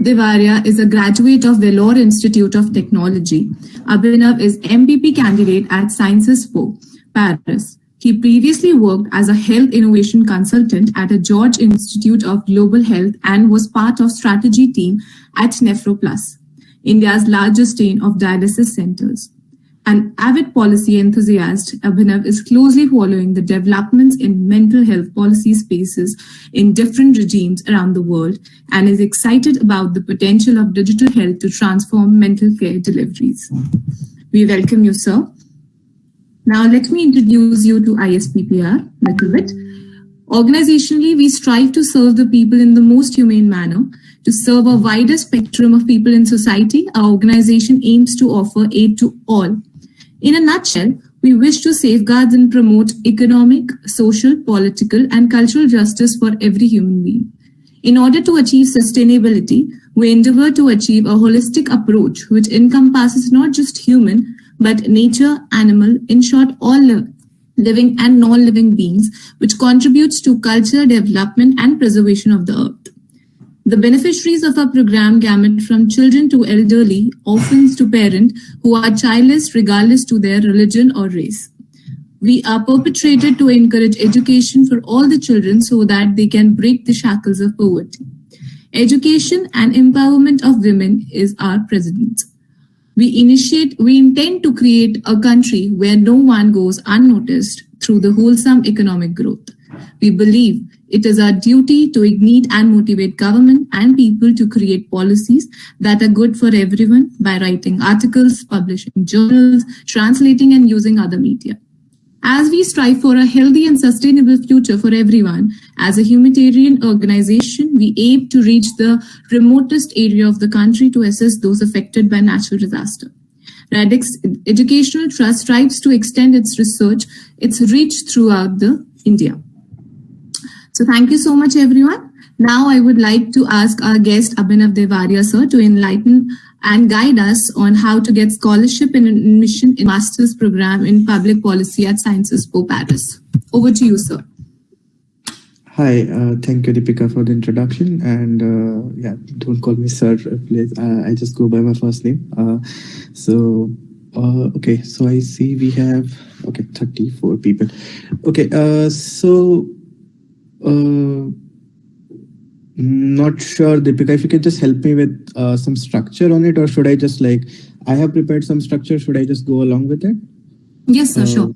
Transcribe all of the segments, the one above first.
Devaria is a graduate of Vellore Institute of Technology. Abhinav is MPP candidate at Sciences Po, Paris. He previously worked as a health innovation consultant at a George Institute of Global Health and was part of strategy team at NephroPlus, India's largest chain of dialysis centers. An avid policy enthusiast, Abhinav is closely following the developments in mental health policy spaces in different regimes around the world and is excited about the potential of digital health to transform mental care deliveries. We welcome you, sir. Now, let me introduce you to IISPPR a little bit. Organizationally, we strive to serve the people in the most humane manner. To serve a wider spectrum of people in society, our organization aims to offer aid to all. In a nutshell, we wish to safeguard and promote economic, social, political, and cultural justice for every human being. In order to achieve sustainability, we endeavor to achieve a holistic approach which encompasses not just human, but nature, animal, in short, all living and non-living beings, which contributes to culture, development, and preservation of the earth. The beneficiaries of our program gamut from children to elderly, orphans to parents who are childless regardless to their religion or race. We are perpetrated to encourage education for all the children so that they can break the shackles of poverty. Education and empowerment of women is our precedent. We intend to create a country where no one goes unnoticed through the wholesome economic growth. We believe it is our duty to ignite and motivate government and people to create policies that are good for everyone by writing articles, publishing journals, translating and using other media. As we strive for a healthy and sustainable future for everyone, as a humanitarian organization, we aim to reach the remotest area of the country to assist those affected by natural disaster. Radix Educational Trust strives to extend its reach throughout India. So thank you so much, everyone. Now I would like to ask our guest, Abhinav Devaria, sir, to enlighten and guide us on how to get scholarship and admission in master's program in public policy at Sciences Po, Paris. Over to you, sir. Hi, thank you, Deepika, for the introduction. And don't call me sir, please. I just go by my first name. Okay, so I see we have 34 people. Okay, not sure, Deepika, if you could just help me with some structure on it, or should I just I have prepared some structure, should I just go along with it? Yes, sir, sure.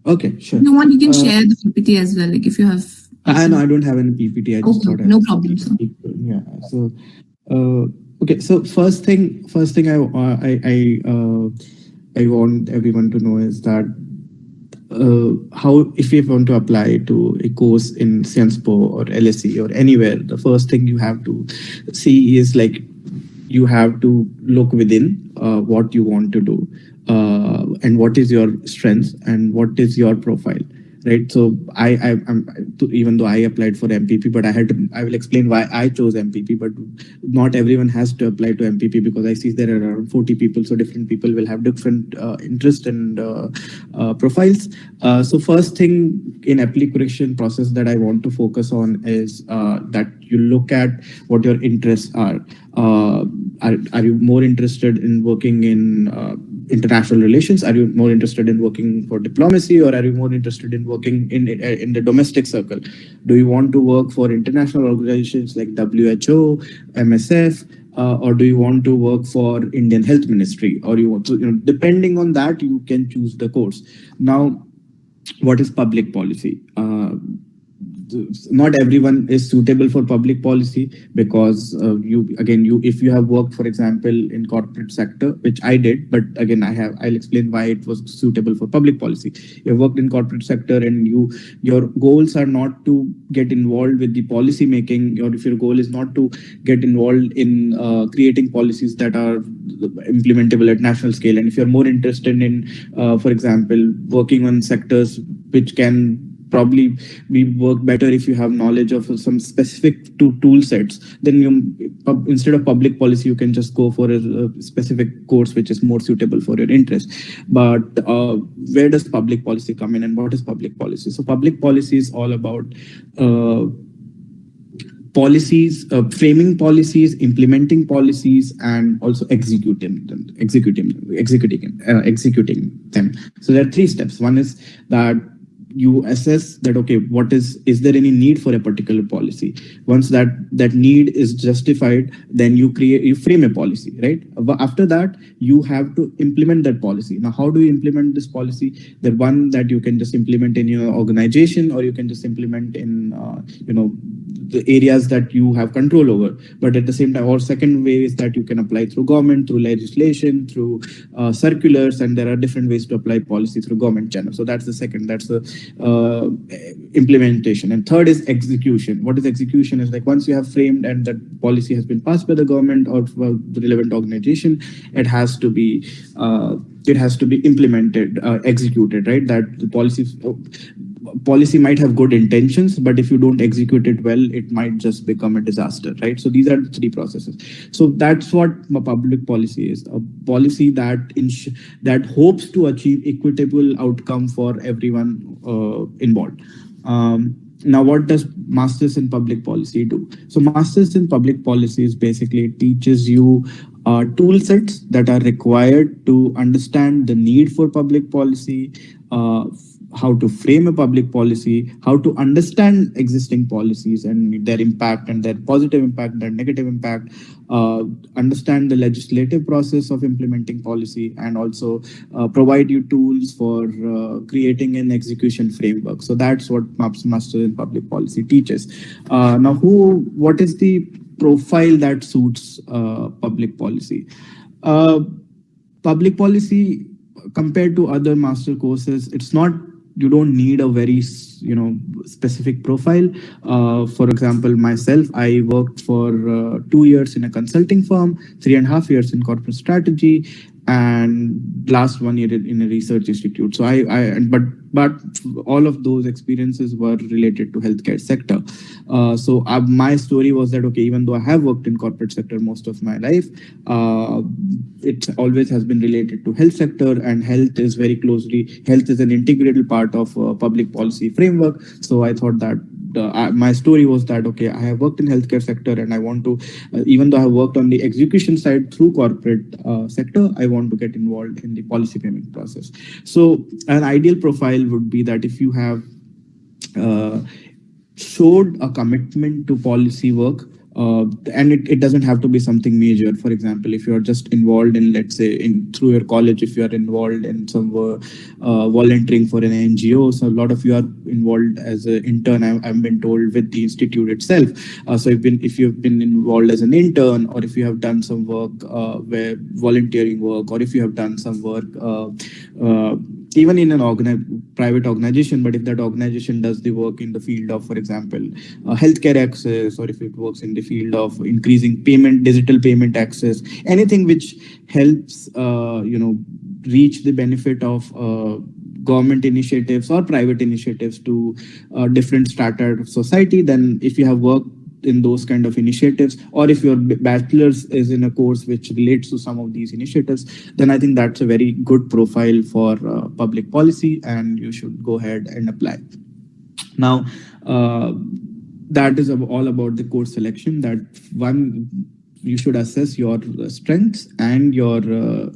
Okay, sure. If you want, you can share the PPT as well, if you have. I don't have any PPT. I just thought no problem, sir. Yeah, so, okay, so first thing I want everyone to know is that how, if you want to apply to a course in Sciences Po or LSE or anywhere, the first thing you have to see is you have to look within what you want to do and what is your strengths and what is your profile. Right, so even though I applied for MPP, but I will explain why I chose MPP. But not everyone has to apply to MPP because I see there are around 40 people, so different people will have different interests and profiles. So first thing in application process that I want to focus on is that you look at what your interests are. Are you more interested in working in international relations? Are you more interested in working for diplomacy, or are you more interested in working in the domestic circle? Do you want to work for international organizations like WHO, MSF, or do you want to work for Indian Health Ministry? Or you want to, depending on that, you can choose the course. Now, what is public policy? Not everyone is suitable for public policy because if you have worked, for example, in corporate sector, which I did, but again, I'll explain why it was suitable for public policy. You've worked in corporate sector and your goals are not to get involved with the policy making, or if your goal is not to get involved in creating policies that are implementable at national scale. And if you're more interested in, for example, working on sectors which can probably work better if you have knowledge of some specific tool sets, then instead of public policy, you can just go for a specific course which is more suitable for your interest. But where does public policy come in, and what is public policy? So public policy is all about policies, framing policies, implementing policies, and also executing them. So there are three steps. One is that you assess that, okay, is there any need for a particular policy? Once that need is justified, then you frame a policy, right? But after that, you have to implement that policy. Now, how do you implement this policy? The one that you can just implement in your organization, or you can just implement in the areas that you have control over. But at the same time, or second way is that you can apply through government, through legislation, through circulars, and there are different ways to apply policy through government channels. So that's the second. That's the implementation. And third is execution. What is execution? Is like once you have framed and that policy has been passed by the government or the relevant organization, it has to be implemented, executed, right? That the policy might have good intentions, but if you don't execute it well, it might just become a disaster, right? So these are the three processes. So that's what a public policy is: a policy that hopes to achieve equitable outcome for everyone involved. Now, what does Masters in Public Policy do? So Masters in Public Policy is basically teaches you tool sets that are required to understand the need for public policy, how to frame a public policy, how to understand existing policies and their impact and their positive impact, their negative impact, understand the legislative process of implementing policy, and also provide you tools for creating an execution framework. So that's what Master in Public Policy teaches. Now, what is the profile that suits public policy? Public policy, compared to other master courses, you don't need a very specific profile. For example, myself, I worked for 2 years in a consulting firm, 3.5 years in corporate strategy, and last 1 year in a research institute. So but all of those experiences were related to healthcare sector. So my story was that, okay, even though I have worked in corporate sector most of my life, it always has been related to health sector, and health is an integral part of public policy framework. So I thought that my story was that, okay, I have worked in healthcare sector, and I want to, even though I have worked on the execution side through corporate sector, I want to get involved in the policy framing process. So an ideal profile would be that if you have showed a commitment to policy work, and it doesn't have to be something major. For example, if you are just involved in, let's say, through your college, if you are involved in some volunteering for an NGO, so a lot of you are involved as an intern, I've been told, with the institute itself. So if you've been involved as an intern, or if you have done some work, where volunteering work, or if you have done some work even in an private organization, but if that organization does the work in the field of, for example, healthcare access, or if it works in the field of increasing digital payment access, anything which helps, reach the benefit of government initiatives or private initiatives to different strata of society, then if you have worked in those kind of initiatives, or if your bachelor's is in a course which relates to some of these initiatives, then I think that's a very good profile for public policy, and you should go ahead and apply. Now, that is all about the course selection. That one, you should assess your strengths and your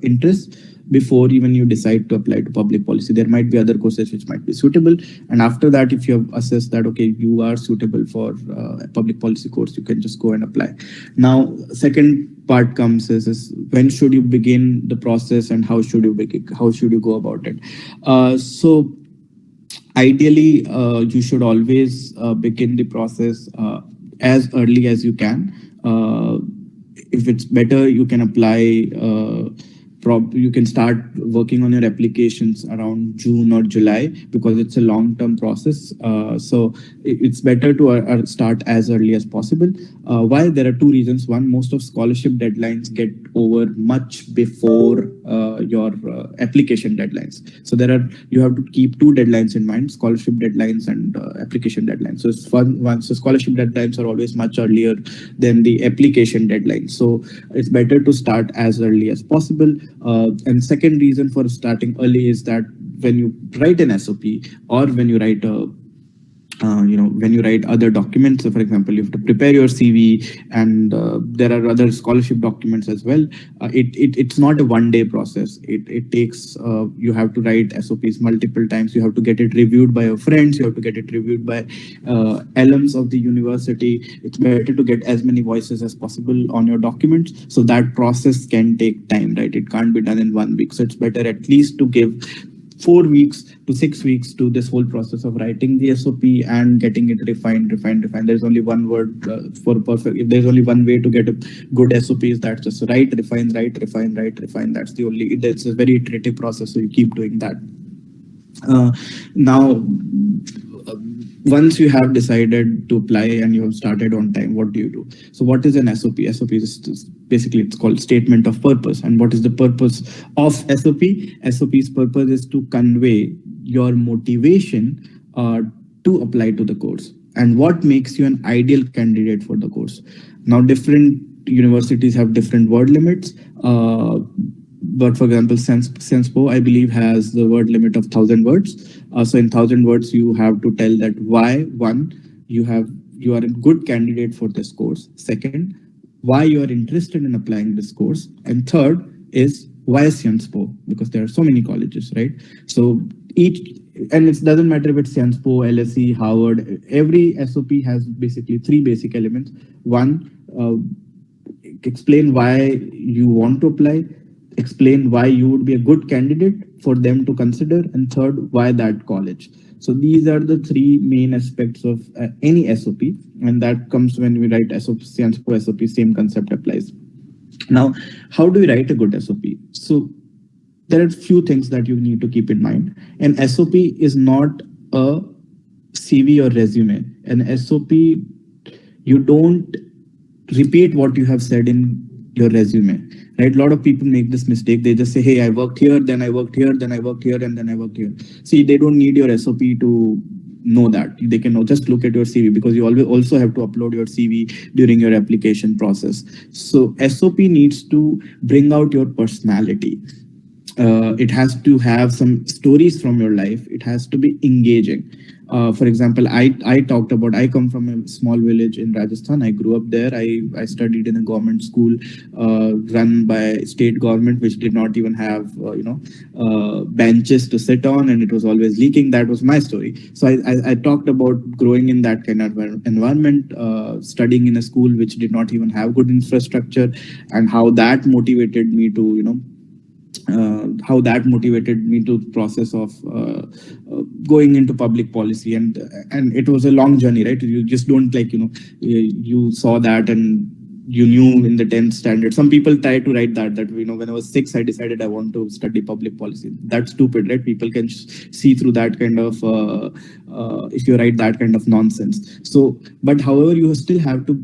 interests before even you decide to apply to public policy. There might be other courses which might be suitable. And after that, if you have assessed that, okay, you are suitable for a public policy course, you can just go and apply. Now, second part comes is when should you begin the process, and how should you go about it? So ideally, you should always begin the process as early as you can. If it's better, you can apply you can start working on your applications around June or July, because it's a long-term process. So it's better to start as early as possible. Why? There are two reasons. One, most of scholarship deadlines get over much before your application deadlines. So you have to keep two deadlines in mind: scholarship deadlines and application deadlines. So so scholarship deadlines are always much earlier than the application deadline. So it's better to start as early as possible. And second reason for starting early is that when you write an SOP, or when you write when you write other documents. So for example, you have to prepare your CV, and there are other scholarship documents as well. It's not a one-day process. It takes, you have to write SOPs multiple times. You have to get it reviewed by your friends. You have to get it reviewed by alums of the university. It's better to get as many voices as possible on your documents. So that process can take time, right? It can't be done in 1 week. So it's better at least to give 4 weeks to 6 weeks to this whole process of writing the SOP and getting it refined. There's only one word for perfect. If there's only one way to get a good SOP, is that just write, refine, write, refine, write, refine. That's the only. It's a very iterative process. So you keep doing that. Now, once you have decided to apply and you have started on time, what do you do? So what is an SOP? SOP is basically, it's called statement of purpose. And what is the purpose of SOP? SOP's purpose is to convey your motivation to apply to the course and what makes you an ideal candidate for the course. Now, different universities have different word limits. But for example, SensPo, I believe, has the word limit of 1,000 words. So in 1,000 words, you have to tell that why, one, you are a good candidate for this course. Second, why you are interested in applying this course. And third is why SensPo, because there are so many colleges, right? So and it doesn't matter if it's SensPo, LSE, Harvard, every SOP has basically 3 basic elements. One, explain why you want to apply. Explain why you would be a good candidate for them to consider, and third, why that college. So these are the 3 main aspects of any SOP, and that comes when we write SOP, SensPo SOP, same concept applies. Now, how do we write a good SOP? So there are a few things that you need to keep in mind. An SOP is not a CV or resume. An SOP, you don't repeat what you have said in your resume. Right? A lot of people make this mistake. They just say, hey, I worked here, then I worked here, then I worked here, and then I worked here. See, they don't need your SOP to know that. They can just look at your CV, because you always also have to upload your CV during your application process. So SOP needs to bring out your personality. It has to have some stories from your life. It has to be engaging. For example, I come from a small village in Rajasthan. I grew up there. I studied in a government school run by state government, which did not even have benches to sit on, and it was always leaking. That was my story. So I talked about growing in that kind of environment, studying in a school which did not even have good infrastructure, and how that motivated me to the process of going into public policy. And it was a long journey, right? You just don't you saw that and you knew in the 10th standard. Some people try to write that when I was 6, I decided I want to study public policy. That's stupid, right? People can see through that kind of, if you write that kind of nonsense. So, but however, you still have to,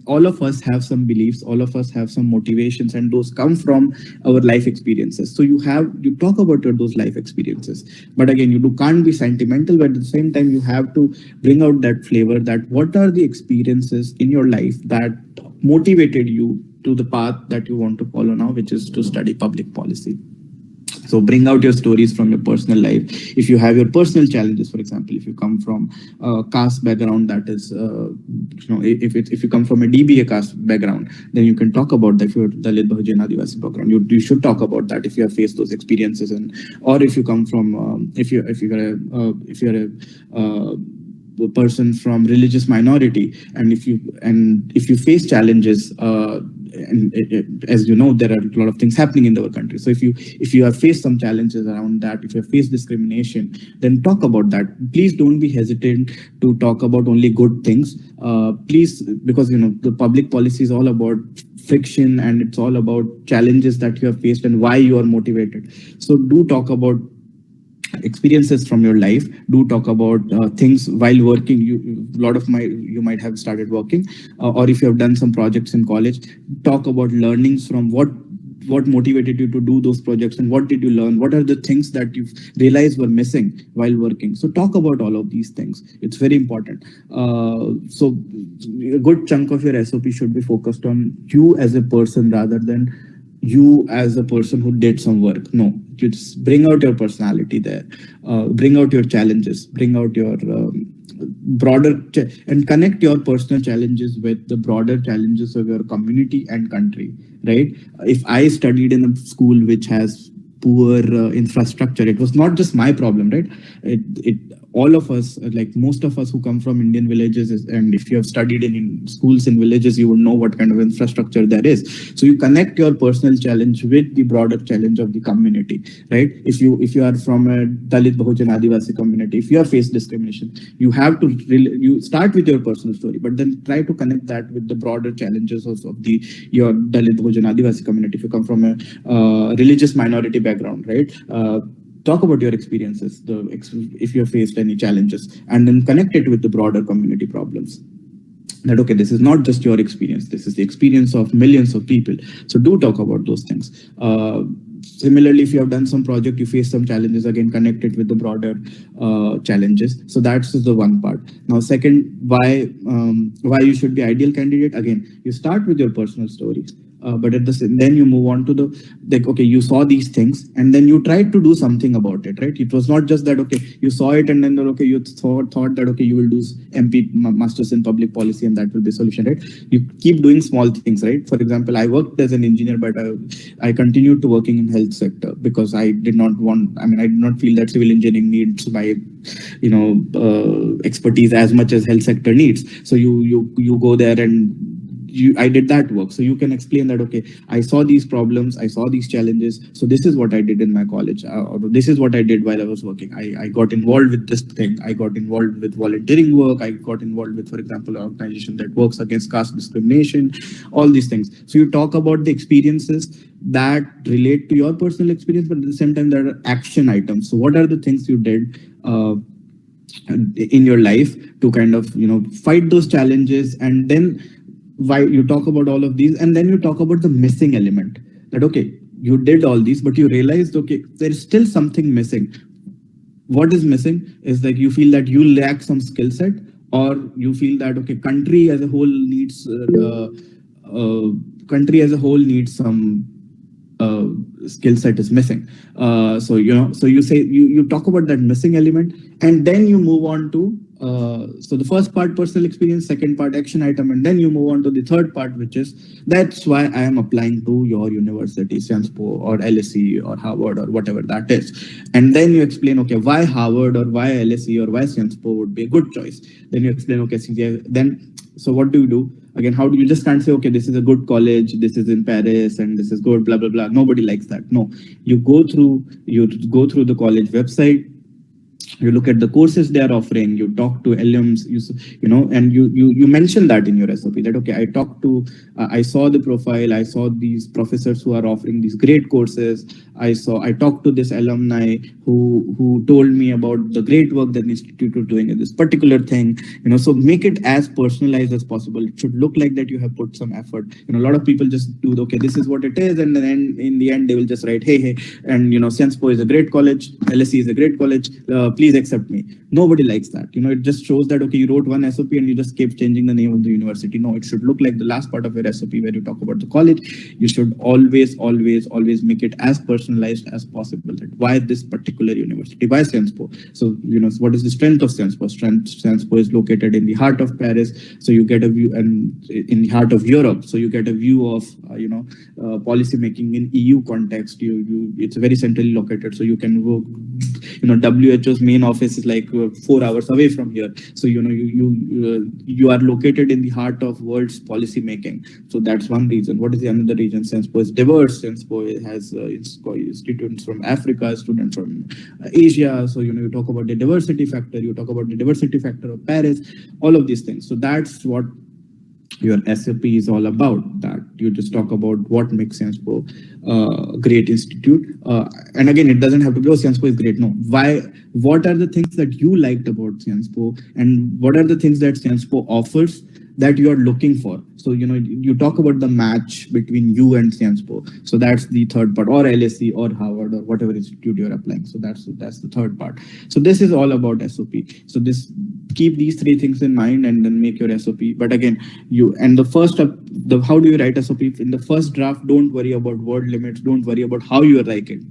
all of us have some beliefs, all of us have some motivations, and those come from our life experiences. So you talk about those life experiences, but again, you can't be sentimental, but at the same time, you have to bring out that flavor, that what are the experiences in your life that motivated you to the path that you want to follow now, which is to study public policy. So bring out your stories from your personal life. If you have your personal challenges, for example, if you come from a caste background, that is, if you come from a DBA caste background, then you can talk about that. If you're Dalit, Bahujan, Adivasi background, you should talk about that if you have faced those experiences, or if you come from, if you're a person from religious minority, and if you face challenges, as you know, there are a lot of things happening in our country. So if you have faced some challenges around that, if you have faced discrimination, then talk about that. Please don't be hesitant to talk about only good things. Please, because the public policy is all about friction, and it's all about challenges that you have faced and why you are motivated. So do talk about experiences from your life. Do talk about things while working. You might have started working, or if you have done some projects in college, talk about learnings from what motivated you to do those projects, and what did you learn, what are the things that you realized were missing while working. So talk about all of these things. It's very important. So a good chunk of your SOP should be focused on you as a person rather than you as a person who did some work. No, you just bring out your personality there, bring out your challenges, bring out your and connect your personal challenges with the broader challenges of your community and country, right? If I studied in a school which has poor infrastructure, it was not just my problem, right? It all of us, like most of us who come from Indian villages, and if you have studied in schools in villages, you would know what kind of infrastructure there is. So you connect your personal challenge with the broader challenge of the community, right? If you are from a Dalit, Bahujan, Adivasi community, if you have faced discrimination, you have to you start with your personal story, but then try to connect that with the broader challenges of your Dalit, Bahujan, Adivasi community. If you come from a religious minority background, right? Talk about your experiences, if you have faced any challenges, and then connect it with the broader community problems. That, okay, this is not just your experience, this is the experience of millions of people. So do talk about those things. Similarly, if you have done some project, you face some challenges, again, connect it with the broader challenges. So that's the one part. Now, second, why you should be ideal candidate? Again, you start with your personal story. But then you move on to okay, you saw these things and then you tried to do something about it, right? It was not just that, okay, you saw it and then, okay, you thought that, okay, you will do MP, Masters in Public Policy, and that will be a solution, right? You keep doing small things, right? For example, I worked as an engineer, but I continued to working in health sector because I did not feel that civil engineering needs my, expertise as much as health sector needs. So you go there and I did that work. So you can explain that, okay, I saw these problems, I saw these challenges. So this is what I did in my college, or this is what I did while I was working. I got involved with this thing. I got involved with volunteering work. I got involved with, for example, an organization that works against caste discrimination, all these things. So you talk about the experiences that relate to your personal experience, but at the same time, there are action items. So what are the things you did in your life to kind of, fight those challenges? And then why you talk about all of these, and then you talk about the missing element, that, okay, you did all these, but you realized, okay, there is still something missing. What is missing is like you feel that you lack some skill set, or you feel that, okay, country as a whole needs some skill set is missing. So you talk about that missing element, and then you move on to so the first part, personal experience, second part, action item, and then you move on to the third part, which is, that's why I am applying to your university, SDGs or LSE or Harvard or whatever that is. And then you explain, okay, why Harvard or why LSE or why SDGs would be a good choice. Then you explain, okay, then so what do you do? Again, how do you just can't say, okay, this is a good college, this is in Paris, and this is good, blah, blah, blah. Nobody likes that. No, you go through the college website, you look at the courses they are offering, you talk to alums, and you mention that in your SOP, that, okay, I saw the profile, I saw these professors who are offering these great courses, I talked to this alumni who told me about the great work that the institute is doing in this particular thing, so make it as personalized as possible. It should look like that you have put some effort. A lot of people just do, okay, this is what it is, and then in the end they will just write, hey, and SDGs is a great college, LSE is a great college, please accept me. Nobody likes that. It just shows that, okay, you wrote one SOP and you just kept changing the name of the university. No, it should look like the last part of your SOP where you talk about the college. You should always make it as personalized as possible. That why this particular university, why SDGs? So, what is the strength of SDGs? SDGs is located in the heart of Paris, so you get a view, and in the heart of Europe, so you get a view of, policy making in EU context. It's very centrally located, so you can work. WHO's main office is like 4 hours away from here. So you are located in the heart of world's policy making. So that's one reason. What is the another reason? SDGs is diverse. SDGs has students from Africa, students from Asia. So you talk about the diversity factor. You talk about the diversity factor of Paris. All of these things. So that's what your SOP is all about. That you just talk about what makes SDGs a great institute. And again, it doesn't have to be, SDGs is great. No, why? What are the things that you liked about SDGs, and what are the things that SDGs offers that you are looking for? So you talk about the match between you and SDGs. So that's the third part, or LSE or Harvard or whatever institute you're applying. So that's the third part. So this is all about SOP. So keep these three things in mind and then make your SOP. But again, the how do you write SOP? In the first draft, don't worry about word limits. Don't worry about how you are writing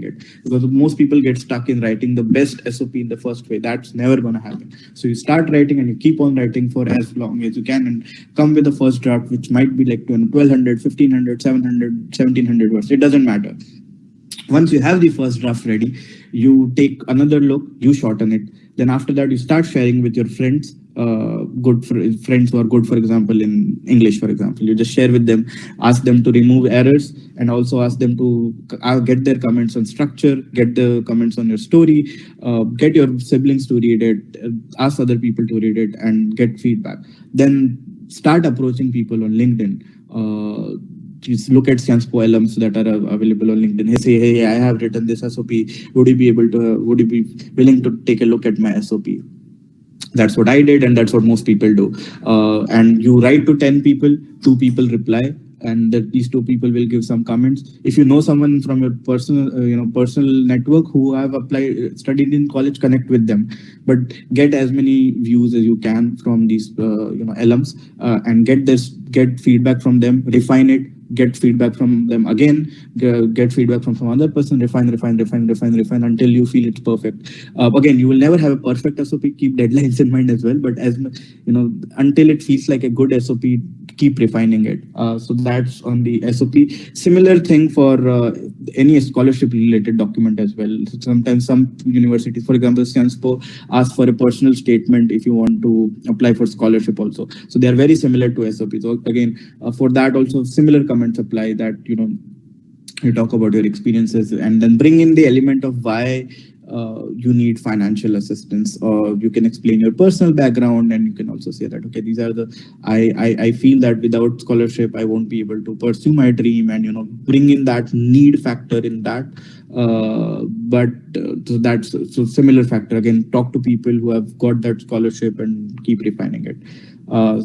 it, because most people get stuck in writing the best SOP in the first way. That's never going to happen. So you start writing and you keep on writing for as long as you can, and come with the first draft, which might be like 1200, 1500, 700, 1700 words. It doesn't matter. Once you have the first draft ready, you take another look, you shorten it. Then after that, you start sharing with your friends, friends who are good, for example, in English, for example. You just share with them, ask them to remove errors, and also ask them to get their comments on structure, get the comments on your story, get your siblings to read it, ask other people to read it, and get feedback. Then start approaching people on LinkedIn. Just look at Sciences Po alums that are available on LinkedIn. Hey, I have written this SOP. Would you be willing to take a look at my SOP? That's what I did, and that's what most people do. And you write to 10 people, 2 people reply, and these 2 people will give some comments. If you know someone from your personal network who have studied in college, connect with them. But get as many views as you can from these alums, and get feedback from them, refine it, get feedback from them again, get feedback from some other person, refine until you feel it's perfect. Again, you will never have a perfect SOP. Keep deadlines in mind as well. But until it feels like a good SOP, keep refining it. So that's on the SOP. Similar thing for any scholarship related document as well. So sometimes some universities, for example, Sciences Po, ask for a personal statement if you want to apply for scholarship also. So they are very similar to SOP. So again, for that also similar comments apply, that you talk about your experiences and then bring in the element of why you need financial assistance, or you can explain your personal background, and you can also say that, okay, these are I feel that without scholarship I won't be able to pursue my dream, and bring in that need factor in that. So that's similar factor. Again, talk to people who have got that scholarship and keep refining it.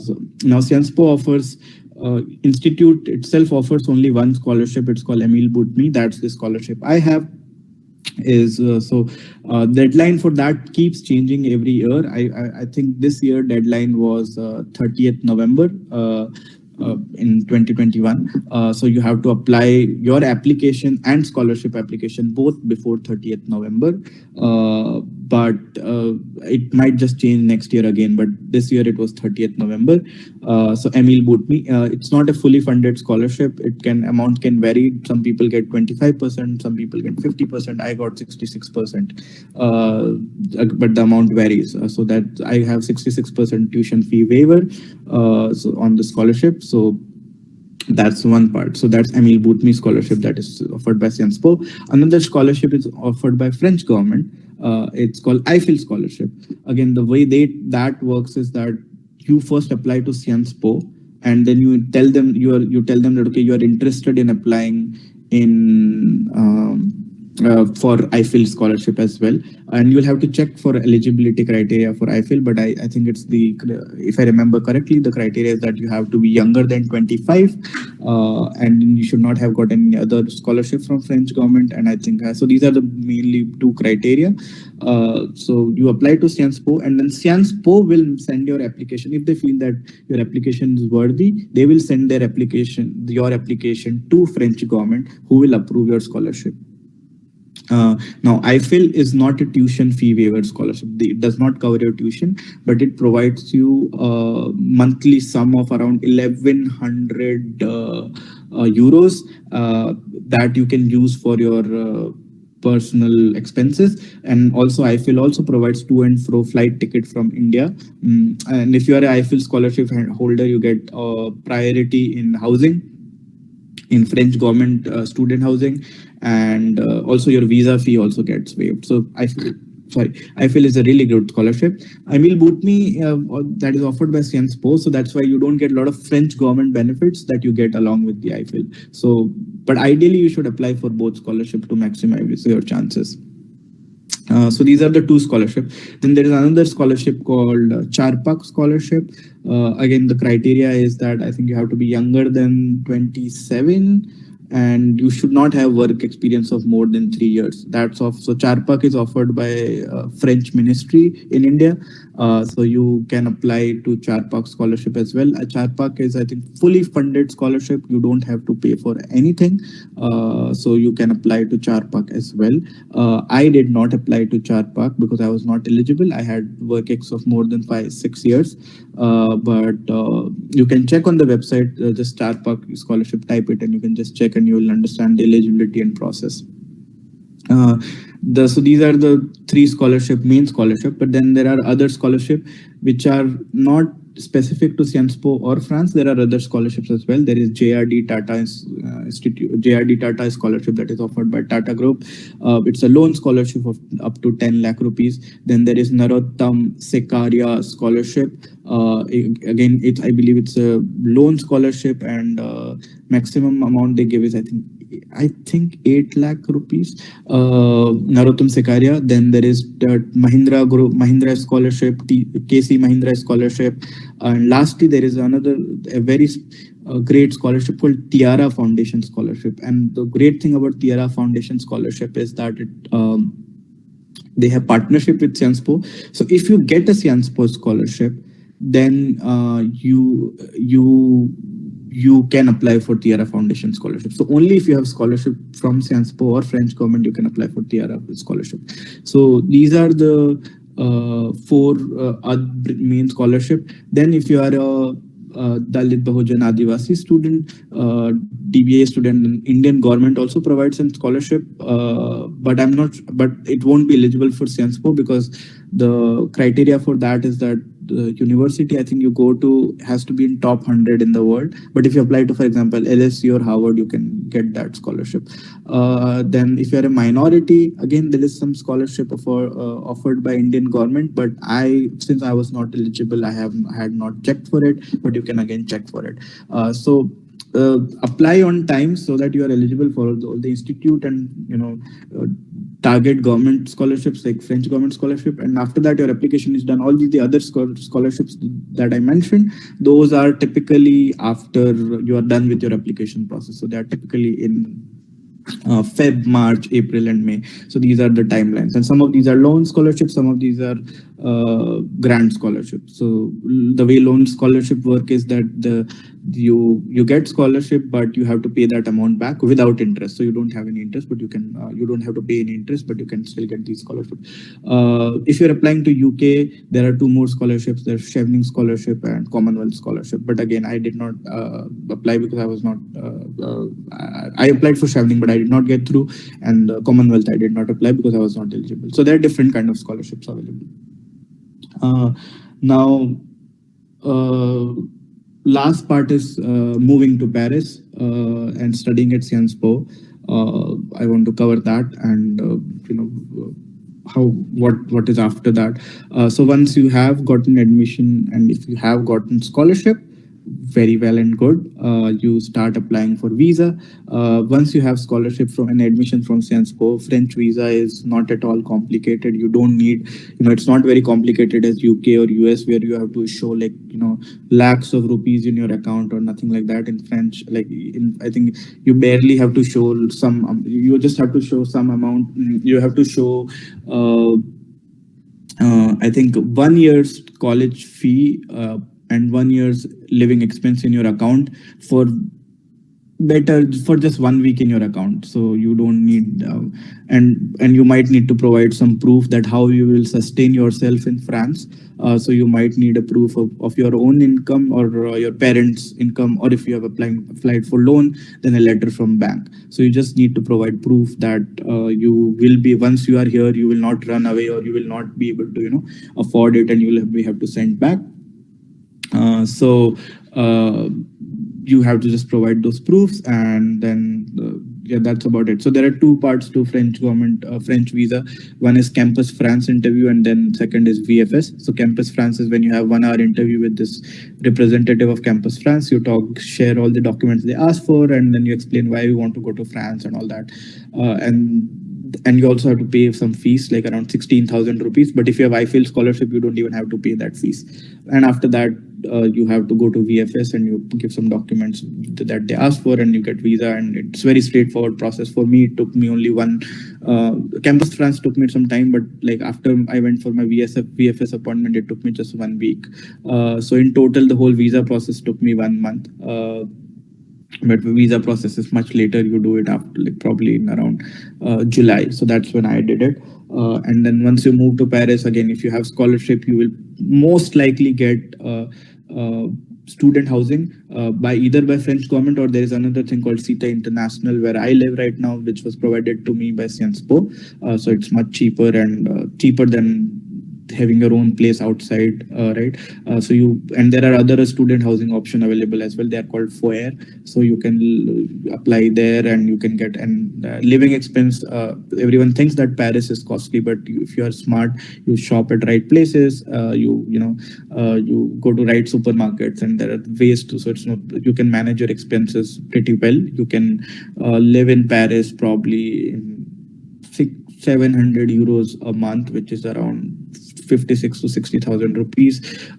So now Sciences Po offers institute itself offers only one scholarship. It's called Emil Butmi. That's the scholarship I have. Deadline for that keeps changing every year. I think this year deadline was 30th November in 2021. So you have to apply your application and scholarship application both before 30th November. But it might just change next year again. But this year it was 30th November. So Emil Butmi, it's not a fully funded scholarship. Amount can vary. Some people get 25%, some people get 50%. I got 66%, but the amount varies. So that I have 66% tuition fee waiver on the scholarship. So that's one part. So that's Emil Butmi scholarship that is offered by Sciences Po. Another scholarship is offered by French government. It's called IFIL scholarship. Again, the way that works is that you first apply to Sciences Po, and then you tell them that, okay, you are interested in applying in for IFIL scholarship as well, and you'll have to check for eligibility criteria for IFIL. But I think it's if I remember correctly, the criteria is that you have to be younger than 25, and you should not have got any other scholarship from French government. And I think so these are the mainly 2 criteria. So you apply to Sciences Po, and then Sciences Po will send your application. If they feel that your application is worthy, they will send your application to French government, who will approve your scholarship. Now, IFIL is not a tuition fee waiver scholarship. It does not cover your tuition, but it provides you a monthly sum of around 1,100 euros that you can use for your personal expenses. And also IFIL also provides to and fro flight ticket from India. And if you are an IFIL scholarship holder, you get priority in housing, in French government student housing, and also your visa fee also gets waived. So IFIL is a really good scholarship. Emil Butmi, that is offered by Sciences Po, so that's why you don't get a lot of French government benefits that you get along with the IFIL. So, but ideally you should apply for both scholarship to maximize your chances. So these are the 2 scholarships. Then there is another scholarship called Char Pak Scholarship. Again, the criteria is that I think you have to be younger than 27, and you should not have work experience of more than 3 years. So Char Pak is offered by French ministry in India. So you can apply to Char Pak scholarship as well. Char Pak is, I think, fully funded scholarship. You don't have to pay for anything. So you can apply to Char Pak as well. I did not apply to Char Pak because I was not eligible. I had work ex of more than 5-6 years. But you can check on the website, just Char Pak scholarship, type it, and you can just check and you will understand the eligibility and process. So these are the three main scholarship, but then there are other scholarship which are not specific to Sciences Po or France. There are other scholarships as well. There is JRD Tata Institute, JRD Tata scholarship that is offered by Tata Group. It's a loan scholarship of up to 10 lakh rupees. Then there is Narottam Sekaria scholarship. Again, I believe it's a loan scholarship, and maximum amount they give is I think 8 lakh rupees. Narottam Sekaria. Then there is the Mahindra Group, Mahindra scholarship, KC Mahindra scholarship, and lastly there is a very great scholarship called Tiara Foundation scholarship. And the great thing about Tiara Foundation scholarship is that they have partnership with Sciences Po. So if you get a Sciences Po scholarship, then you can apply for Tiara Foundation scholarship. So only if you have scholarship from Sciences Po or French government, you can apply for Tiara scholarship. So these are the four main scholarship. Then if you are a Dalit Bahujan Adivasi student, DBA student, Indian government also provides some scholarship, but it won't be eligible for Sciences Po because the criteria for that is that the university I think you go to has to be in top 100 in the world. But if you apply to, for example, LSE or Harvard, you can get that scholarship. Then if you are a minority, again there is some scholarship offered by Indian government, but since I was not eligible, I had not checked for it, but you can again check for it. So apply on time so that you are eligible for all the institute and target government scholarships like French government scholarship. And after that, your application is done. All the other scholarships that I mentioned, those are typically after you are done with your application process. So they are typically in Feb, March, April, and May. So these are the timelines. And some of these are loan scholarships, some of these are grant scholarships. So the way loan scholarship work is that you get scholarship, but you have to pay that amount back without interest. So you don't have any interest, but you don't have to pay any interest, but you can still get these scholarships. If you're applying to UK, there are two more scholarships. There's Chevening Scholarship and Commonwealth Scholarship. But again, I did not apply because I was not. I applied for Chevening, but I did not get through, and Commonwealth I did not apply because I was not eligible. So there are different kind of scholarships available. Now, last part is moving to Paris and studying at Sciences Po. I want to cover that and what is after that. So once you have gotten admission and if you have gotten scholarship, very well and good, you start applying for visa. Once you have scholarship from an admission from Sciences Po, French visa is not at all complicated. You don't need, it's not very complicated as UK or US where you have to show like, lakhs of rupees in your account or nothing like that. In French, I think you barely have to show you just have to show some amount. You have to show, I think 1 year's college fee, and 1 year's living expense in your account for just 1 week in your account. So you don't need, and you might need to provide some proof that how you will sustain yourself in France. So you might need a proof of your own income or your parents' income, or if you have applied for loan, then a letter from bank. So you just need to provide proof that you will be, once you are here, you will not run away or you will not be able to, afford it, and you will have to send back. So you have to just provide those proofs, and then that's about it. So there are two parts to French government French visa. One is Campus France interview, and then second is VFS. So Campus France is when you have 1 hour interview with this representative of Campus France. You share all the documents they ask for, and then you explain why you want to go to France and all that. And you also have to pay some fees, like around 16,000 rupees. But if you have IFL scholarship, you don't even have to pay that fees. And after that, you have to go to VFS and you give some documents that they ask for, and you get visa. And it's very straightforward process. For me, it took me only one. Campus France took me some time, but like after I went for my VFS appointment, it took me just 1 week. So in total, the whole visa process took me 1 month. But the visa process is much later. You do it after like probably in around July. So that's when I did it. And then once you move to Paris, again, if you have scholarship, you will most likely get student housing either by French government, or there is another thing called Cita International where I live right now, which was provided to me by Sciences Po. So it's much cheaper and cheaper than having your own place outside, right? And there are other student housing option available as well. They are called foyer. So you can apply there and you can get living expense. Everyone thinks that Paris is costly, but if you are smart, you shop at right places. You go to right supermarkets, and there are ways to. So you can manage your expenses pretty well. You can live in Paris probably in 700 euros a month, which is around 56 to 60,000 rupees.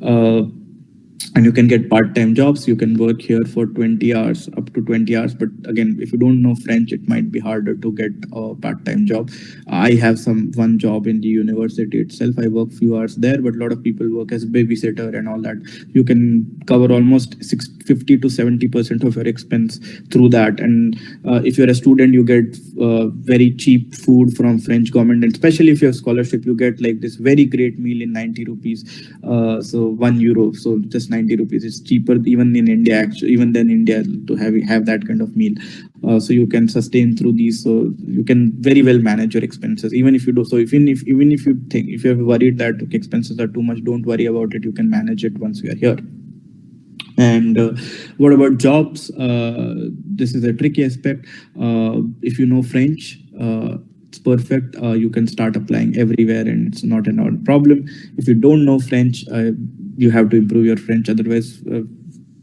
And you can get part-time jobs. You can work here for 20 hours, up to 20 hours. But again, if you don't know French, it might be harder to get a part-time job. I have one job in the university itself. I work few hours there, but a lot of people work as babysitter and all that. You can cover almost 50 to 70% of your expense through that. And if you're a student, you get very cheap food from French government. And especially if you have scholarship, you get like this very great meal in 90 rupees. So €1. So just 90 rupees. It's cheaper even in India, actually, even than India, to have that kind of meal. So you can sustain through these. So you can very well manage your expenses, even if you do. So even if you're worried that expenses are too much, don't worry about it. You can manage it once you are here. And what about jobs? This is a tricky aspect. If you know French, it's perfect. You can start applying everywhere, and it's not a problem. If you don't know French, you have to improve your French. Otherwise,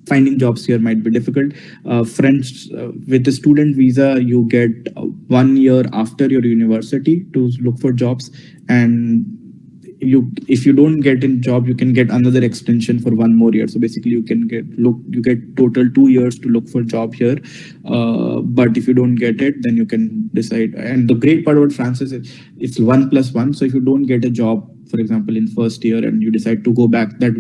finding jobs here might be difficult. French, with a student visa, you get 1 year after your university to look for jobs. And if you don't get a job, you can get another extension for 1 more year. So basically you get total 2 years to look for job here. But if you don't get it, then you can decide. And the great part about France is it's 1+1. So if you don't get a job, for example, in first year, and you decide to go back, that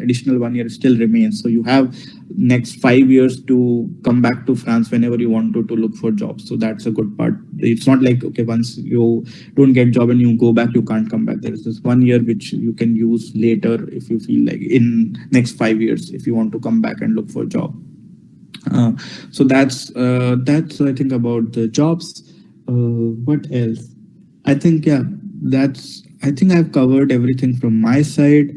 additional 1 year still remains. So you have next 5 years to come back to France whenever you want to look for jobs. So that's a good part. It's not like, okay, once you don't get job and you go back, you can't come back. There is this 1 year which you can use later if you feel like in next 5 years, if you want to come back and look for a job. So that's I think about the jobs. What else? I think I think I've covered everything from my side.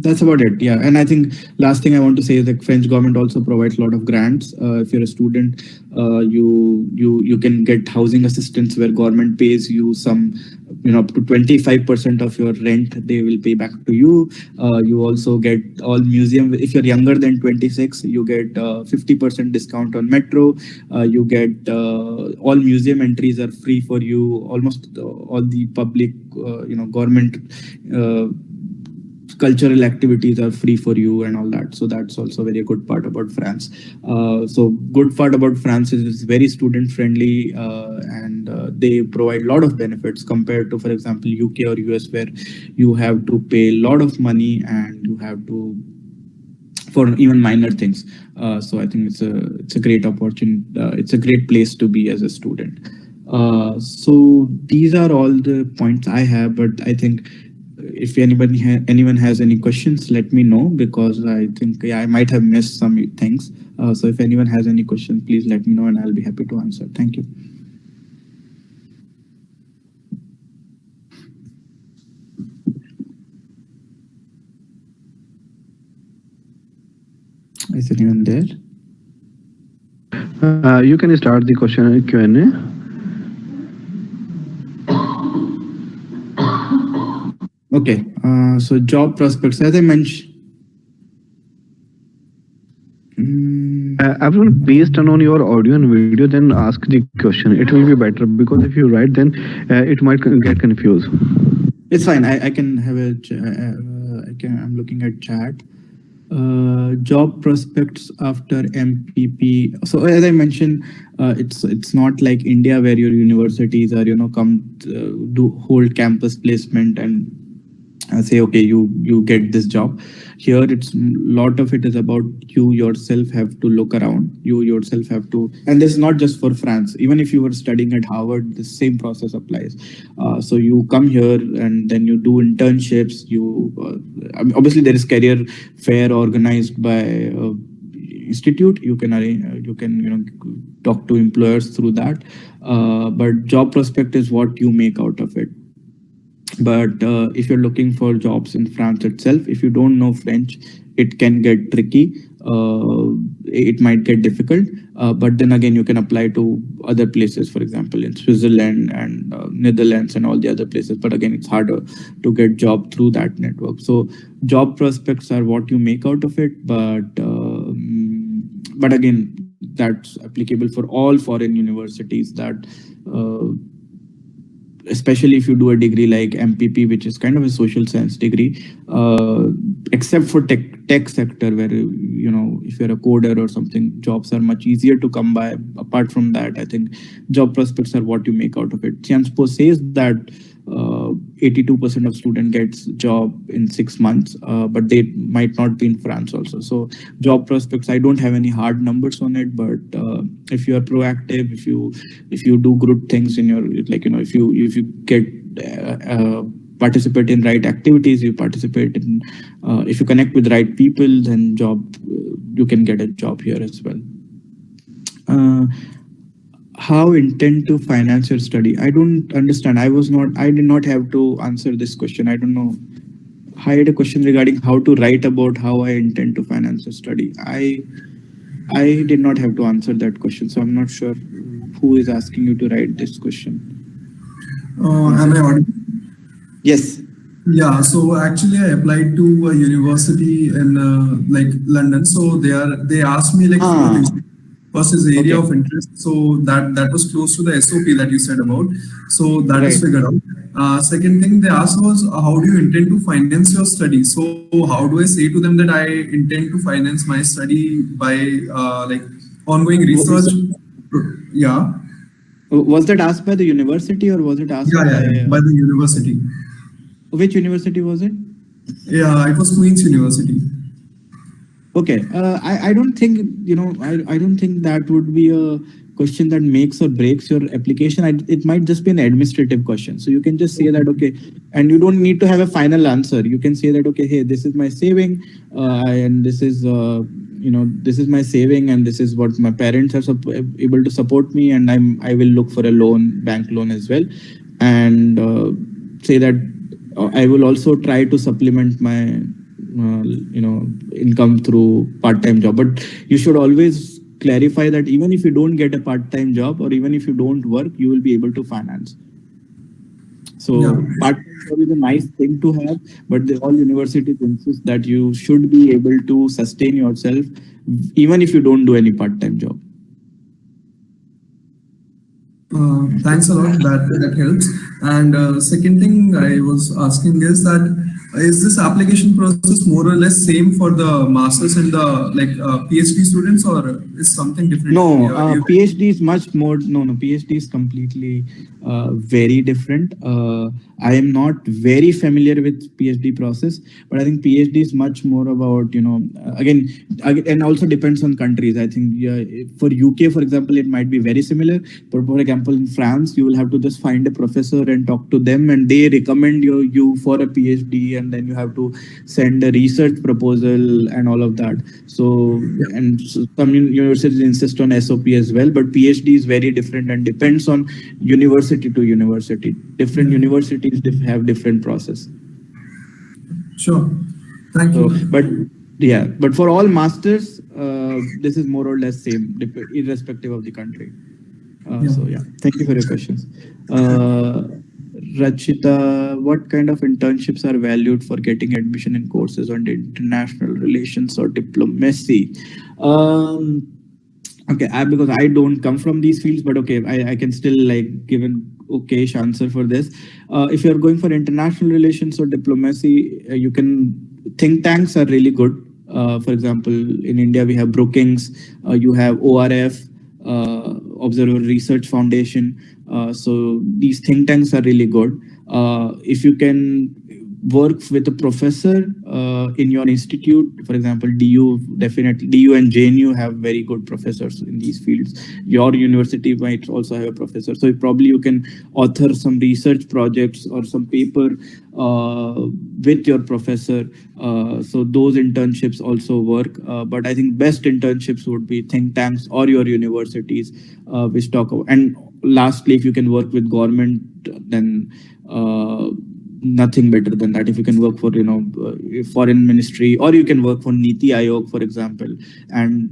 That's about it. Yeah. And I think last thing I want to say is that French government also provides a lot of grants. If you're a student, you can get housing assistance where government pays you some, up to 25% of your rent, they will pay back to you. You also get all museum. If you're younger than 26, you get 50% discount on metro. You get all museum entries are free for you. Almost all the public, government cultural activities are free for you and all that. So that's also very good part about France. So good part about France is it's very student friendly, and they provide a lot of benefits compared to, for example, UK or US, where you have to pay a lot of money and you have to for even minor things. So I think it's a great opportunity. It's a great place to be as a student. So these are all the points I have, but I think if anyone has any questions, let me know, because I think I might have missed some things. So if anyone has any questions, please let me know and I'll be happy to answer. Thank you. Is anyone there? You can start the question Q&A. Okay, so job prospects, as I mentioned. Everyone, please turn on your audio and video, then ask the question. It will be better, because if you write, then it might get confused. It's fine. I can have a. I'm looking at chat. Job prospects after MPP. So as I mentioned, it's not like India where your universities are come do hold campus placement and say okay you get this job. Here it's lot of it is about you yourself have to look around, you yourself have to, and this is not just for France. Even if you were studying at Harvard, the same process applies. So you come here and then you do internships. You obviously there is career fair organized by institute. You can talk to employers through that, but job prospect is what you make out of it. But if you're looking for jobs in France itself, if you don't know French, it can get tricky. It might get difficult. But then again, you can apply to other places, for example, in Switzerland and Netherlands and all the other places. But again, it's harder to get job through that network. So job prospects are what you make out of it. But again, that's applicable for all foreign universities that especially if you do a degree like MPP, which is kind of a social science degree, except for tech sector, where if you're a coder or something, jobs are much easier to come by. Apart from that, I think job prospects are what you make out of it. Sciences Po says that 82% of student gets job in 6 months, but they might not be in France also. So job prospects, I don't have any hard numbers on it, but if you are proactive, if you do good things in your if you get participate in right activities, you participate in if you connect with right people, then you can get a job here as well. How intend to finance your study? I don't understand. I did not have to answer this question. I don't know. I had a question regarding how to write about how I intend to finance a study. I did not have to answer that question, so I'm not sure who is asking you to write this question. Am I audible? Yes. Yeah, so actually I applied to a university in London. So they asked me few things. First is area of interest. So that was close to the SOP that you said about. So that is figured out. Second thing they asked was, how do you intend to finance your study? So how do I say to them that I intend to finance my study by ongoing research? Yeah. Was that asked by the university or was it asked by the university? Which university was it? Yeah, it was Queen's University. Okay, I don't think I don't think that would be a question that makes or breaks your application. It might just be an administrative question. So you can just say that okay, and you don't need to have a final answer. You can say that okay, hey, this is my saving, and this is this is my saving, and this is what my parents are able to support me, and I will look for a bank loan as well, and say that I will also try to supplement my income through part-time job. But you should always clarify that even if you don't get a part-time job or even if you don't work, you will be able to finance. So part-time job is a nice thing to have, but all universities insist that you should be able to sustain yourself even if you don't do any part-time job. Thanks a lot. That helps. And second thing I was asking is that is this application process more or less same for the masters and the PhD students, or is something different? No, PhD is much more. No, PhD is completely very different. I am not very familiar with PhD process, but I think PhD is much more about again, and also depends on countries. I think for UK, for example, it might be very similar. But for example, in France, you will have to just find a professor and talk to them, and they recommend you for a PhD, and then you have to send a research proposal and all of that. So, and some universities insist on SOP as well, but PhD is very different and depends on university to university. Different universities have different process. Sure. Thank you. But for all masters, this is more or less same, irrespective of the country. So thank you for your questions. Rachita, what kind of internships are valued for getting admission in courses on international relations or diplomacy? Okay, because I don't come from these fields, but okay, I can still give okayish answer for this. If you're going for international relations or diplomacy, you can think tanks are really good. For example, in India we have Brookings, you have ORF, Observer Research Foundation. So these think tanks are really good. If you can work with a professor in your institute, for example, DU and JNU have very good professors in these fields. Your university might also have a professor. So probably you can author some research projects or some paper with your professor. So those internships also work. But I think best internships would be think tanks or your universities, which talk about. And lastly, if you can work with government, then nothing better than that. If you can work for foreign ministry, or you can work for Niti Aayog, for example, and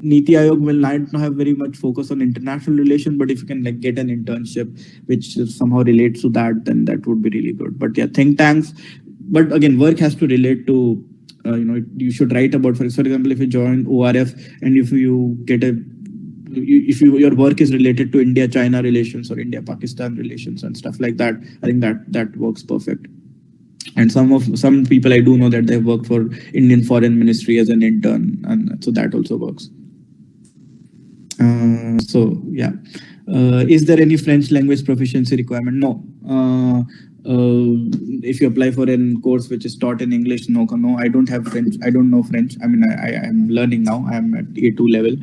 Niti Aayog will not have very much focus on international relations, but if you can get an internship which somehow relates to that, then that would be really good. But yeah, think tanks. But again, work has to relate to you should write about, for example, if you join ORF and if you get your work is related to India-China relations or India-Pakistan relations and stuff like that, I think that works perfect. And some people I do know that they've worked for Indian Foreign Ministry as an intern, and so that also works. So yeah, is there any French language proficiency requirement? No. If you apply for a course which is taught in English, no, I don't have French. I don't know French. I mean, I am learning now. I am at A2 level,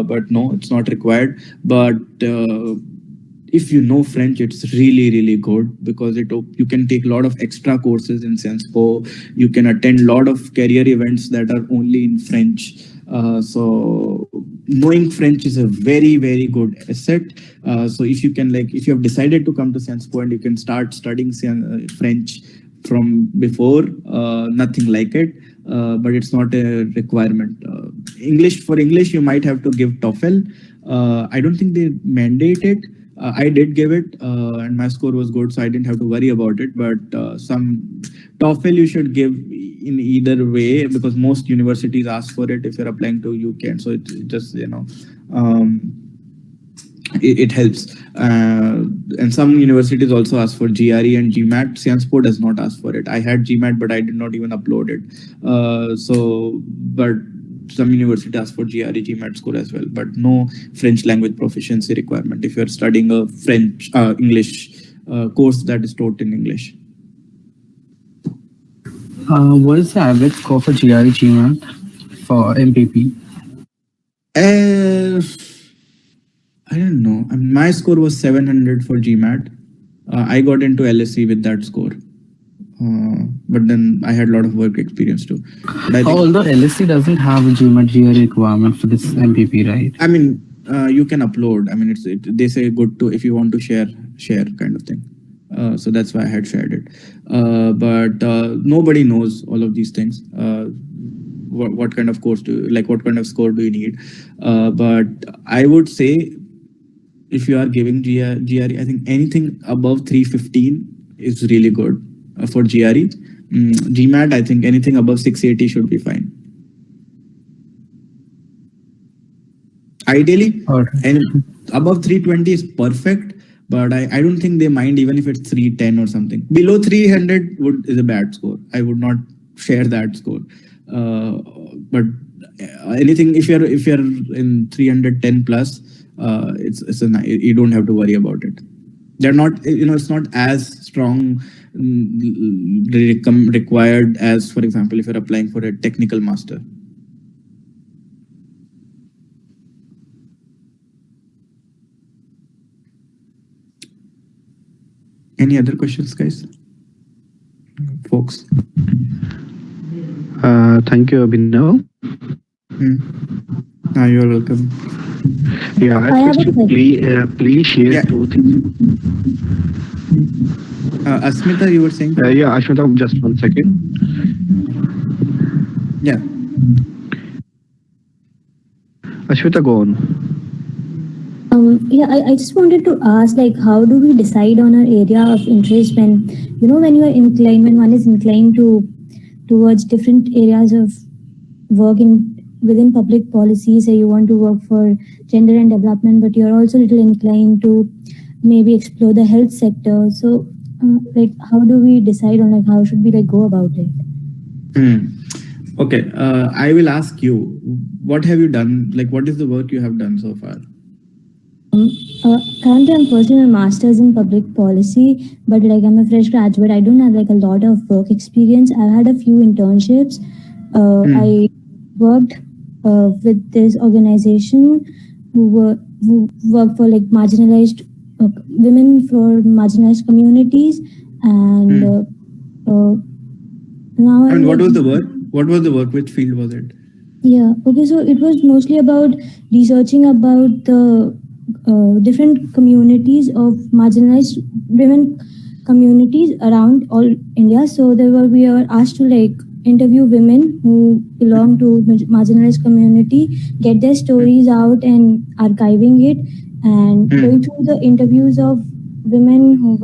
but no, it's not required. But if you know French, it's really, really good, because you can take a lot of extra courses in Sciences Po. You can attend a lot of career events that are only in French. So knowing French is a very, very good asset. So if you have decided to come to Sciences Po and you can start studying French from before, nothing like it, but it's not a requirement. For English, you might have to give TOEFL. I don't think they mandate it. I did give it, and my score was good, so I didn't have to worry about it. But some TOEFL you should give in either way, because most universities ask for it if you're applying to UK, and so it just it helps. And some universities also ask for GRE and GMAT. Sciences Po does not ask for it. I had GMAT, but I did not even upload it. But some universities ask for GRE, GMAT score as well, but no French language proficiency requirement if you're studying a English course that is taught in English. What is the average score for GRE, GMAT for MPP? I don't know. My score was 700 for GMAT. I got into LSE with that score. But then I had a lot of work experience too. Although LSE doesn't have a GMAT GRE requirement for this MPP, right? I mean, you can upload. I mean, they say good to, if you want to share kind of thing. So that's why I had shared it. But nobody knows all of these things. What kind of course what kind of score do you need? But I would say, if you are giving GRE, I think anything above 315 is really good for GRE. GMAT, I think anything above 680 should be fine. Ideally, and above 320 is perfect, but I don't think they mind even if it's 310 or something. Below 300 is a bad score. I would not share that score. But anything, if you're in 310 plus, you don't have to worry about it. They're not, it's not as strong required as, for example, if you're applying for a technical master. Any other questions, guys? Folks? Thank you, Abhinav. You're welcome. Yeah, I have a question. Please share two things. Asmita, you were saying? Yeah, Ashmita, just 1 second. Yeah. Ashmita, go on. Yeah, I just wanted to ask, how do we decide on our area of interest when you are inclined, when one is inclined towards different areas of work within public policy? Say you want to work for gender and development, but you're also a little inclined to maybe explore the health sector. So, like, how do we decide on like how should we like go about it? Okay, I will ask you, what have you done? Like, what is the work you have done so far? Currently, I'm pursuing a master's in public policy, but like I'm a fresh graduate. I don't have like a lot of work experience. I've had a few internships. I worked with this organization who work for like marginalized women for marginalized communities, and now. And what was the work? What was the work? Which field was it? Yeah. Okay. So it was mostly about researching about the different communities of marginalized women communities around all India. So we were asked to like interview women who belong to marginalized community, get their stories out and archiving it, and going through the interviews of women who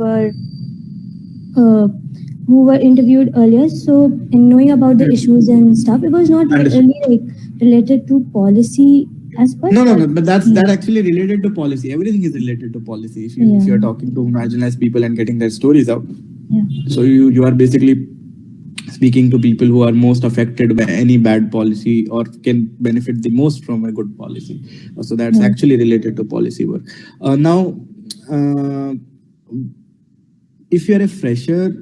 were interviewed earlier. So, and knowing about the issues and stuff, it was not really like related to policy aspect. No, but that actually related to policy. Everything is related to policy. If you are talking to marginalized people and getting their stories out, so you are basically speaking to people who are most affected by any bad policy or can benefit the most from a good policy. So that's actually related to policy work. Now, if you are a fresher,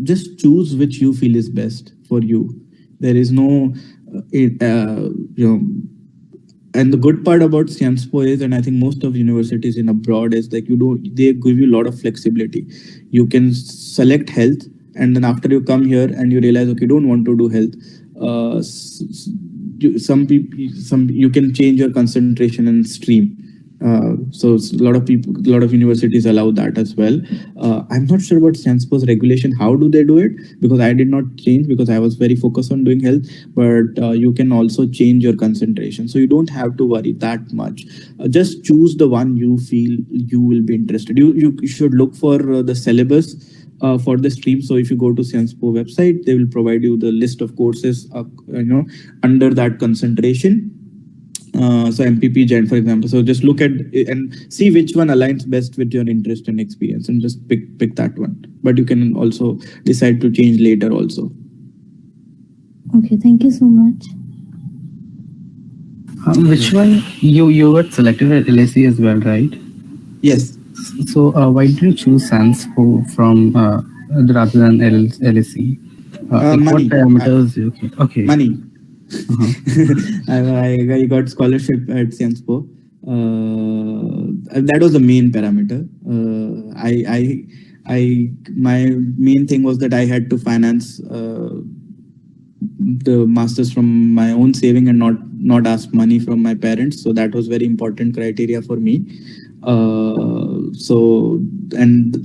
just choose which you feel is best for you. There is no, and the good part about SciencePo is, and I think most of universities in abroad is like they give you a lot of flexibility. You can select health, and then after you come here and you realize, okay, don't want to do health. You can change your concentration and stream. So a lot of universities allow that as well. I'm not sure about SciencePo's regulation. How do they do it? Because I did not change because I was very focused on doing health. But you can also change your concentration, so you don't have to worry that much. Just choose the one you feel you will be interested. You should look for the syllabus for the stream. So if you go to SciencePo website, they will provide you the list of courses under that concentration. So MPP Gen, for example. So just look at it and see which one aligns best with your interest and experience, and just pick that one. But you can also decide to change later also. Okay, thank you so much. Which one you got selected at LSE as well, right? Yes. So why did you choose SciencePo from rather than LSE? Money. What parameters? Okay. Money. I got scholarship at SciencePo. That was the main parameter. My main thing was that I had to finance the masters from my own saving and not ask money from my parents. So that was very important criteria for me. And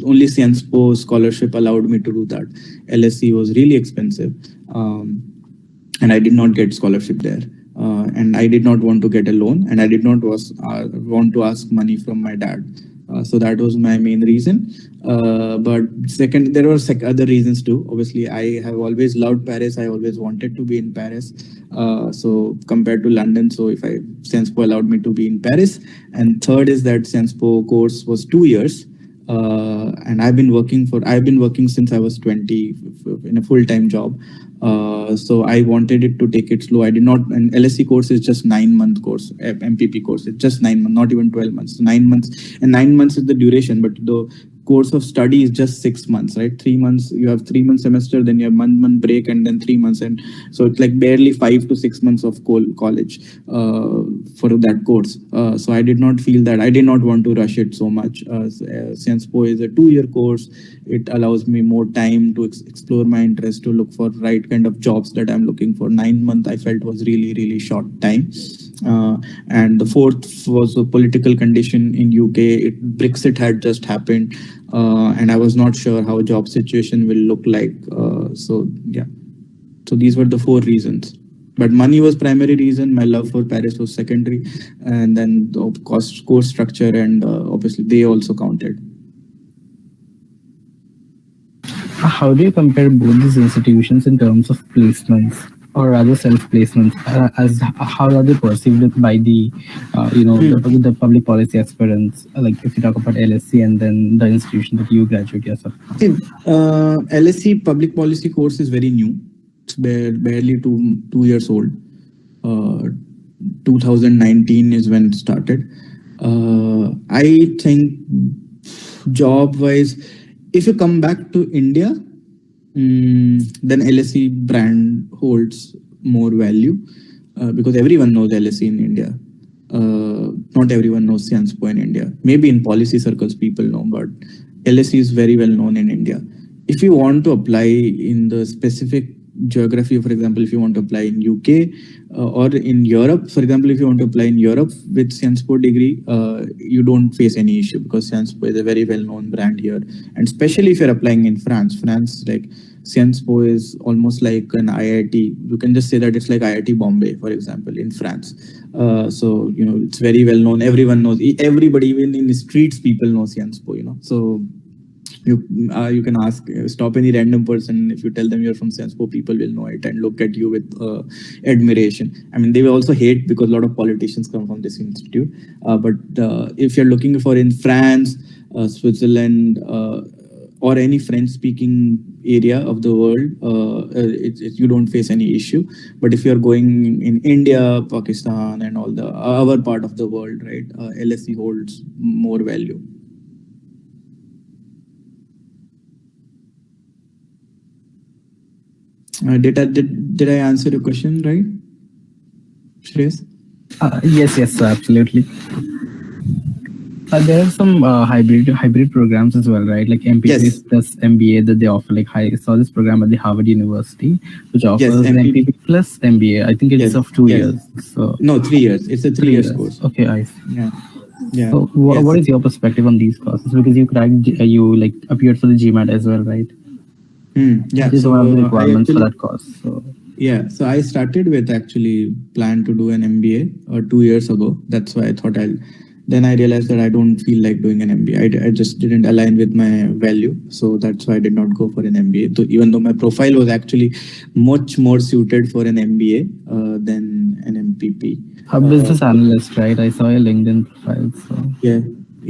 only SciencePo scholarship allowed me to do that. LSE was really expensive. And I did not get scholarship there. And I did not want to get a loan, and I did not want to ask money from my dad. So that was my main reason. But second, there were other reasons too. Obviously, I have always loved Paris. I always wanted to be in Paris. So compared to London, so SciencePo allowed me to be in Paris. And third is that SciencePo course was 2 years. And I've been working since I was 20 in a full-time job. So I wanted it to take it slow. I did not, and LSE course is just 9-month course, MPP course. It's just 9 months, not even 12 months. 9 months, and 9 months is the duration, but the course of study is just 6 months, right? 3 months, you have 3-month semester, then you have month break, and then 3 months. And so it's like barely 5 to 6 months of college for that course. So I did not feel that, I did not want to rush it so much. SciencePo is a 2-year course. It allows me more time to explore my interest, to look for right kind of jobs that I'm looking for. 9 months I felt was really, really short time. And the fourth was a political condition in UK. Brexit had just happened. And I was not sure how job situation will look like. So these were the 4 reasons. But money was primary reason. My love for Paris was secondary. And then the course structure and obviously they also counted. How do you compare both these institutions in terms of placements? or rather self-placements, as how are they perceived by the the public policy aspirants, like if you talk about LSC and then the institution that you graduate yourself from? See, LSE public policy course is very new. It's barely 2 years old. 2019 is when it started. I think job wise, if you come back to India, then LSE brand holds more value because everyone knows LSE in India. Not everyone knows Sciencepo in India. Maybe in policy circles people know, but LSE is very well known in India. If you want to apply in the specific geography, for example, if you want to apply in UK or in Europe, for example, if you want to apply in Europe with Sciencepo degree, you don't face any issue because Sciencepo is a very well-known brand here. And especially if you're applying in France, like Sciencepo is almost like an IIT. You can just say that it's like IIT Bombay, for example, in France. So, it's very well-known. Everyone knows, everybody, even in the streets, people know Sciencepo, So you can stop any random person. If you tell them you're from Sciencepo, people will know it and look at you with admiration. I mean, they will also hate because a lot of politicians come from this institute. But if you're looking for in France, Switzerland, or any French-speaking area of the world, you don't face any issue. But if you're going in India, Pakistan, and all the other part of the world, right, LSE holds more value. Did I answer your question right, Shreyas? Yes, absolutely. There are some hybrid programs as well, right? Like MPP plus MBA that they offer. Like I saw this program at the Harvard University, which offers MPP plus MBA. I think it's of 2 years. So no, 3 years. It's a 3 years course. Okay, I see. Yeah. So what is your perspective on these courses? Because you appeared for the GMAT as well, right? Yeah. This is one of the requirements for that course. So. Yeah. So I started with actually plan to do an MBA 2 years ago. That's why I thought Then I realized that I don't feel like doing an MBA. I just didn't align with my value. So that's why I did not go for an MBA. So even though my profile was actually much more suited for an MBA than an MPP. A business analyst, right? I saw your LinkedIn profile. So.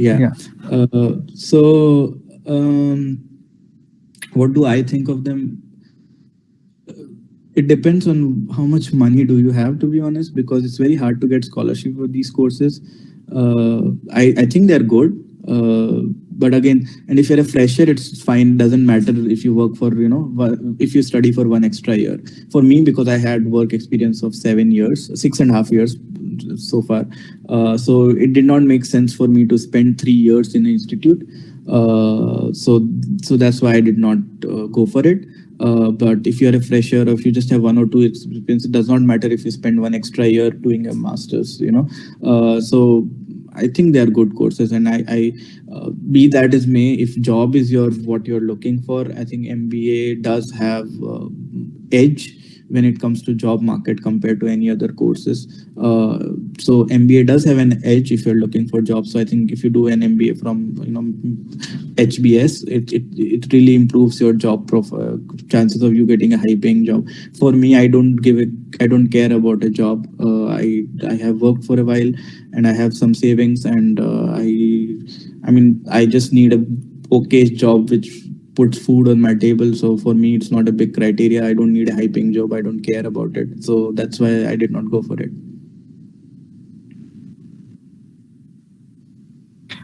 Yeah. What do I think of them? It depends on how much money do you have, to be honest, because it's very hard to get scholarship for these courses. I think they're good, but again, and if you're a fresher, it's fine. Doesn't matter if you work for, if you study for 1 extra year. For me, because I had work experience of 7 years, 6.5 years so far. So it did not make sense for me to spend 3 years in an institute. So that's why I did not go for it. But if you're a fresher or if you just have 1 or 2 experience, it does not matter if you spend 1 extra year doing a master's, So I think they are good courses, and I be that as may, if job is what you're looking for, I think MBA does have edge when it comes to job market compared to any other courses. So MBA does have an edge if you're looking for jobs. So I think if you do an MBA from HBS, it really improves your job profile, chances of you getting a high paying job. For me, I don't care about a job. I have worked for a while and I have some savings, and I just need a okay job which puts food on my table. So for me, it's not a big criteria. I don't need a high paying job. I don't care about it. So that's why I did not go for it.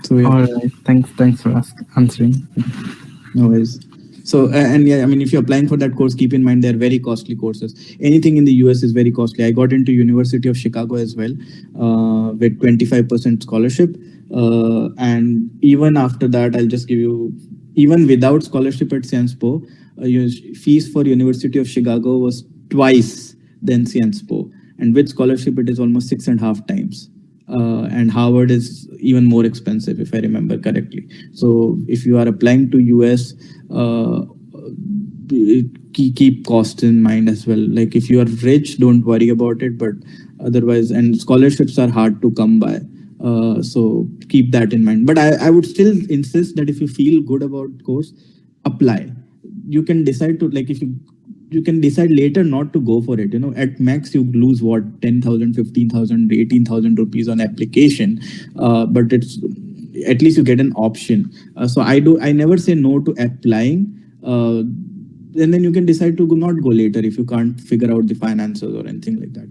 So yeah. All right. Thanks for answering. No worries. So, if you're applying for that course, keep in mind they're very costly courses. Anything in the US is very costly. I got into University of Chicago as well with 25% scholarship. And even after that, I'll just give you, even without scholarship at Sciencepo, fees for University of Chicago was twice than Sciencepo. And with scholarship, it is almost 6.5 times. And Harvard is even more expensive, if I remember correctly. So if you are applying to US, keep costs in mind as well. Like if you are rich, don't worry about it. But otherwise, and scholarships are hard to come by. So keep that in mind. But I would still insist that if you feel good about course, apply. You can decide to, like, if you you can decide later not to go for it. At max you lose what, 10,000, 15,000, 18,000 rupees on application, but it's at least you get an option. So I never say no to applying. And then you can decide to not go later if you can't figure out the finances or anything like that.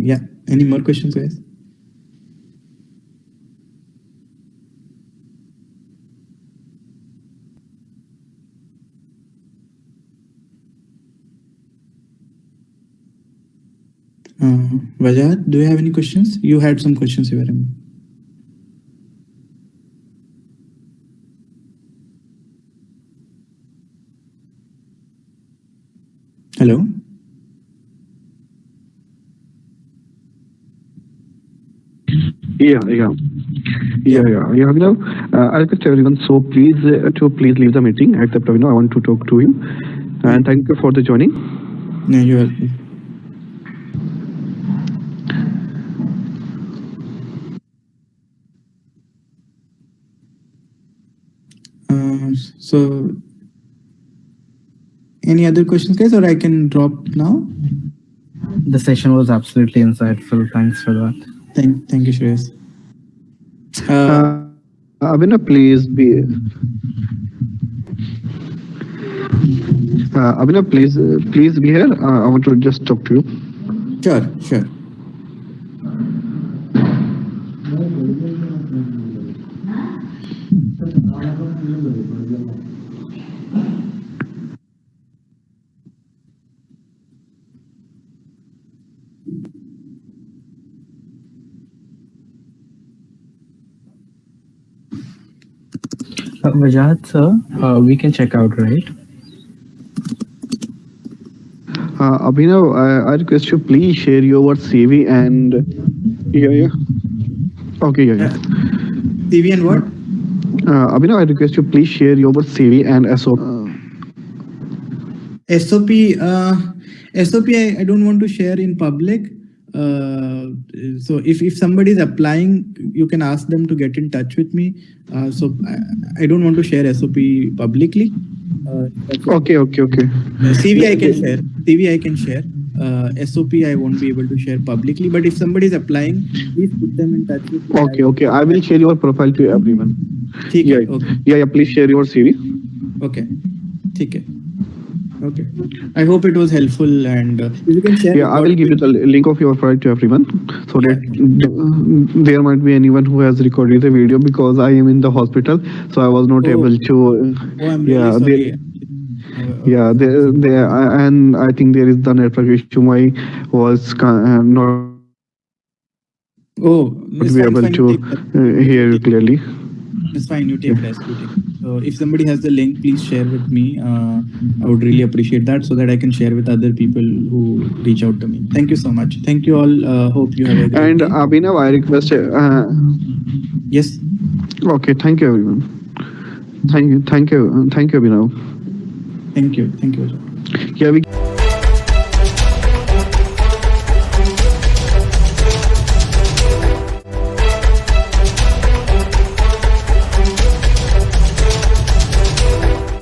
Yeah. Any more questions, guys? Vajat, do you have any questions? You had some questions, you remember. Hello? Yeah. I request everyone, so please leave the meeting except Abhinav. I want to talk to him. And thank you for the joining. Yeah, you're welcome. So, any other questions, guys, or I can drop now? The session was absolutely insightful. Thanks for that. Thank you, Shreyas. Abhinav, please be. Abhinav, please be here. I want to just talk to you. Sure. Vajat, sir, we can check out, right? Abhinav, I request you please share your CV and yeah. Okay, yeah. CV and what? Abhinav, I request you please share your CV and SOP. SOP I don't want to share in public. So if somebody is applying, you can ask them to get in touch with me. So I don't want to share SOP publicly. Okay. CV I can share. SOP I won't be able to share publicly. But if somebody is applying, please put them in touch with me. Okay. I will share your profile to everyone. Okay. Yeah. Please share your CV. Okay. Okay. I hope it was helpful, and if you can share. Yeah, I will give you the link of your profile to everyone, so that there might be anyone who has recorded the video, because I am in the hospital, so I was not able to. I'm really sorry. And I think there is the network issue. My voice not be able to hear you clearly. It's fine. You take rest. So if somebody has the link, please share with me. I would really appreciate that, so that I can share with other people who reach out to me. Thank you so much. Thank you all. Hope you have a great day. Abhinav, I request. Yes. Okay. Thank you, everyone. Thank you, Abhinav. Thank you. Yeah, we.